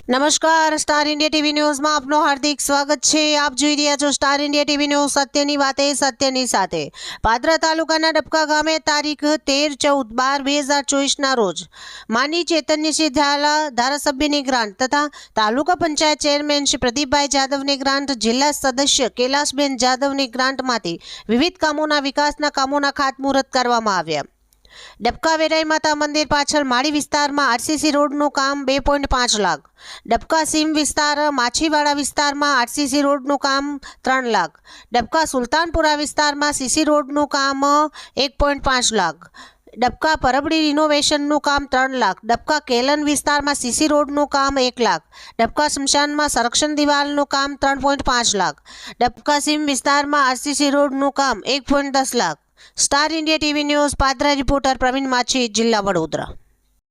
નમસ્કાર, star India TV ન્યૂઝમાં આપનું હાર્દિક સ્વાગત છે। આપ જોઈ રહ્યા છો સ્ટાર ઇન્ડિયા ટીવી ન્યૂઝ, સત્યની વાતે સત્યની સાથે। પાદરા તાલુકાના ડબકા ગામે તારીખ 13/4/2024ના રોજ માની ચૈતન્યસિંહ ઝાલા ધારાસભ્યની ગ્રાન્ટ તથા તાલુકા પંચાયત ચેરમેન શ્રી પ્રદીપભાઈ જાદવની ગ્રાન્ટ, જિલ્લા સદસ્ય કૈલાસબેન જાદવની ગ્રાન્ટમાંથી વિવિધ કામોના વિકાસના કામોના ખાતમુહૂર્ત કરવામાં આવ્યા। ડબકા વેરાઈ માતા મંદિર પાછળ માળી વિસ્તારમાં આરસીસી રોડનું કામ 2.5 લાખ, ડબકા સીમ વિસ્તાર માછીવાડા વિસ્તારમાં આરસીસી રોડનું કામ 3 લાખ, ડબકા સુલતાનપુરા વિસ્તારમાં સીસી રોડનું કામ 1.5 લાખ, ડબકા પરબડી રિનોવેશનનું કામ 3 લાખ, ડબકા કેલન વિસ્તારમાં સીસી રોડનું કામ 1 લાખ, ડબકા સ્મશાનમાં સંરક્ષણ દિવાલનું કામ 3.5 લાખ, ડબકા સીમ વિસ્તારમાં આરસીસી રોડનું કામ 1.10 lakh. Star India TV news, Padra reporter Pravin Machhi, જિલ્લા વડોદરા।